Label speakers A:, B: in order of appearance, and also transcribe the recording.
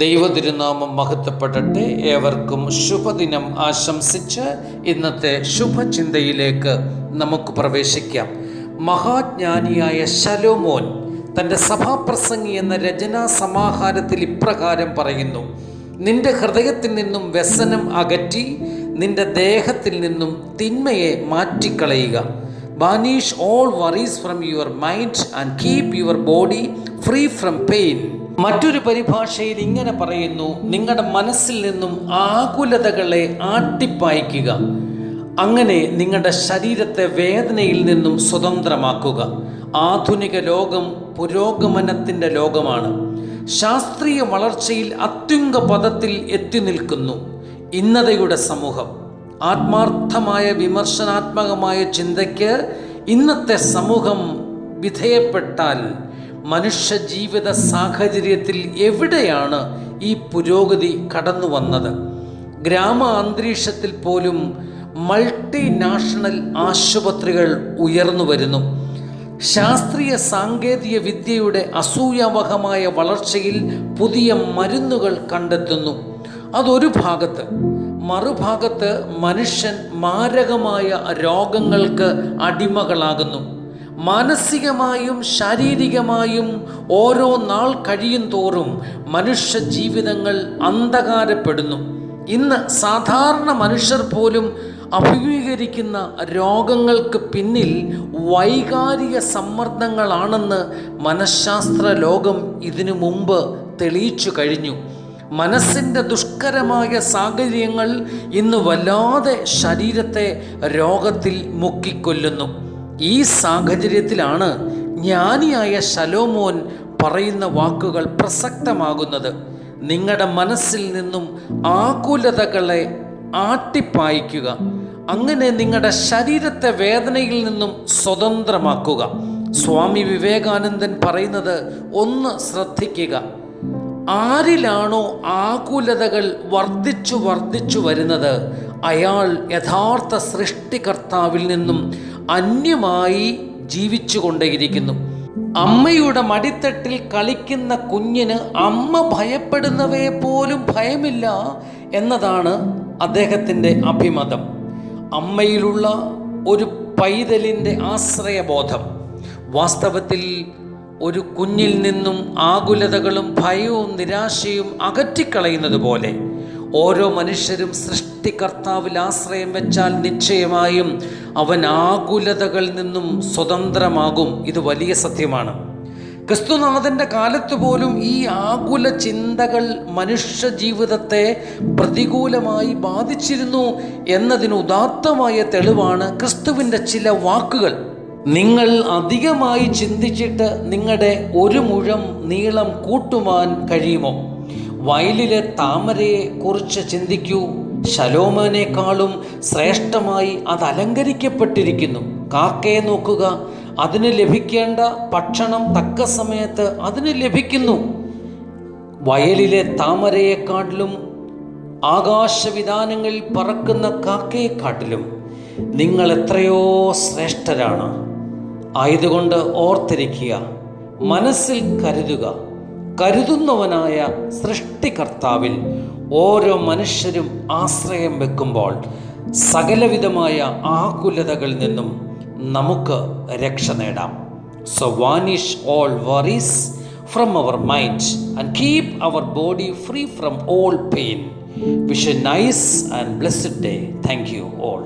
A: ദൈവതിരുനാമം മഹത്വപ്പെടട്ടെ. ഏവർക്കും ശുഭദിനം ആശംസിച്ച് ഇന്നത്തെ ശുഭചിന്തയിലേക്ക് നമുക്ക് പ്രവേശിക്കാം. മഹാജ്ഞാനിയായ ശലോമോൻ തൻ്റെ സഭാപ്രസംഗി എന്ന രചനാ സമാഹാരത്തിൽ ഇപ്രകാരം പറയുന്നു: നിന്റെ ഹൃദയത്തിൽ നിന്നും വ്യസനം അകറ്റി നിന്റെ ദേഹത്തിൽ നിന്നും തിന്മയെ മാറ്റിക്കളയുക. Banish all worries from your mind and keep your body free from pain. മറ്റൊരു പരിഭാഷയിൽ ഇങ്ങനെ പറയുന്നു: നിങ്ങളുടെ മനസ്സിൽ നിന്നും ആകുലതകളെ ആട്ടിപ്പായിക്കുക. അങ്ങനെ നിങ്ങളുടെ ശരീരത്തെ വേദനയിൽ നിന്നും സ്വതന്ത്രമാക്കുക. ആധുനിക ലോകം പുരോഗമനത്തിൻ്റെ ലോകമാണ്. ശാസ്ത്രീയ വളർച്ചയിൽ അത്യുംഗ പദത്തിൽ എത്തി നിൽക്കുന്നു ഇന്നതയുടെ സമൂഹം. ആത്മാർത്ഥമായ വിമർശനാത്മകമായ ചിന്തയ്ക്ക് ഇന്നത്തെ സമൂഹം വിധേയപ്പെട്ടാൽ മനുഷ്യ ജീവിത സാഹചര്യത്തിൽ എവിടെയാണ് ഈ പുരോഗതി കടന്നു വന്നത്? ഗ്രാമ അന്തരീക്ഷത്തിൽ പോലും മൾട്ടിനാഷണൽ ആശുപത്രികൾ ഉയർന്നു വരുന്നു. ശാസ്ത്രീയ സാങ്കേതിക വിദ്യയുടെ അസൂയാവഹമായ വളർച്ചയിൽ പുതിയ മരുന്നുകൾ കണ്ടെത്തുന്നു. അതൊരു ഭാഗത്ത്. മറുഭാഗത്ത് മനുഷ്യൻ മാരകമായ രോഗങ്ങൾക്ക് അടിമകളാകുന്നു. മാനസികമായും ശാരീരികമായും ഓരോ നാൾ കഴിയും തോറും മനുഷ്യ ജീവിതങ്ങൾ അന്ധകാരപ്പെടുന്നു. ഇന്ന് സാധാരണ മനുഷ്യർ പോലും അഭിമുഖീകരിക്കുന്ന രോഗങ്ങൾക്ക് പിന്നിൽ വൈകാരിക സമ്മർദ്ദങ്ങളാണെന്ന് മനഃശാസ്ത്ര ലോകം ഇതിനു മുമ്പ് തെളിയിച്ചു കഴിഞ്ഞു. മനസ്സിൻ്റെ ദുഷ്കരമായ സാഹചര്യങ്ങൾ ഇന്ന് വല്ലാതെ ശരീരത്തെ രോഗത്തിൽ മുക്കിക്കൊല്ലുന്നു. ഈ സാഹചര്യത്തിലാണ് ജ്ഞാനിയായ ശലോമോൻ പറയുന്ന വാക്കുകൾ പ്രസക്തമാകുന്നത്. നിങ്ങളുടെ മനസ്സിൽ നിന്നും ആകുലതകളെ ആട്ടിപ്പായിക്കുക. അങ്ങനെ നിങ്ങളുടെ ശരീരത്തെ വേദനയിൽ നിന്നും സ്വതന്ത്രമാക്കുക. സ്വാമി വിവേകാനന്ദൻ പറയുന്നത് ഒന്ന് ശ്രദ്ധിക്കുക: ആരിലാണോ ആകുലതകൾ വർദ്ധിച്ചു വരുന്നത്, അയാൾ യഥാർത്ഥ സൃഷ്ടികർത്താവിൽ നിന്നും അന്യമായി ജീവിച്ചു കൊണ്ടേയിരിക്കുന്നു. അമ്മയുടെ മടിത്തട്ടിൽ കളിക്കുന്ന കുഞ്ഞിന് അമ്മ ഭയപ്പെടുന്നവയെ പോലും ഭയമില്ല എന്നതാണ് അദ്ദേഹത്തിൻ്റെ അഭിമതം. അമ്മയിലുള്ള ഒരു പൈതലിൻ്റെ ആശ്രയബോധം വാസ്തവത്തിൽ ഒരു കുഞ്ഞിൽ നിന്നും ആകുലതകളും ഭയവും നിരാശയും അകറ്റിക്കളയുന്നത് പോലെ ഓരോ മനുഷ്യരും സൃഷ്ടികർത്താവിൽ ആശ്രയം വെച്ചാൽ നിശ്ചയമായും അവൻ ആകുലതകളിൽ നിന്നും സ്വതന്ത്രമാകും. ഇത് വലിയ സത്യമാണ്. ക്രിസ്തുനാഥൻ്റെ കാലത്ത് പോലും ഈ ആകുല ചിന്തകൾ മനുഷ്യ ജീവിതത്തെ പ്രതികൂലമായി ബാധിച്ചിരുന്നു എന്നതിന് ഉദാത്തമായ തെളിവാണ് ക്രിസ്തുവിൻ്റെ ചില വാക്കുകൾ. നിങ്ങൾ അധികമായി ചിന്തിച്ചിട്ട് നിങ്ങളുടെ ഒരു മുഴം നീളം കൂട്ടുവാൻ കഴിയുമോ? വയലിലെ താമരയെ കുറിച്ച് ചിന്തിക്കൂ. ശലോമോനേക്കാളും ശ്രേഷ്ഠമായി അത് അലങ്കരിക്കപ്പെട്ടിരിക്കുന്നു. കാക്കയെ നോക്കുക, അതിന് ലഭിക്കേണ്ട ഭക്ഷണം തക്ക സമയത്ത് അതിന് ലഭിക്കുന്നു. വയലിലെ താമരയെക്കാട്ടിലും ആകാശവിതാനങ്ങളിൽ പറക്കുന്ന കാക്കയെക്കാട്ടിലും നിങ്ങൾ എത്രയോ ശ്രേഷ്ഠരാണ്. ആയതുകൊണ്ട് ഓർത്തിരിക്കുക, മനസ്സിൽ കരുതുക, കരുതുന്നവനായ സൃഷ്ടികർത്താവിൽ ഓരോ മനുഷ്യരും ആശ്രയം വെക്കുമ്പോൾ സകലവിധമായ ആകുലതകളിൽ നിന്നും നമുക്ക് രക്ഷ നേടാം. So vanish all worries from our mind and keep our body free from all pain. Wish a nice and blessed day. Thank you all.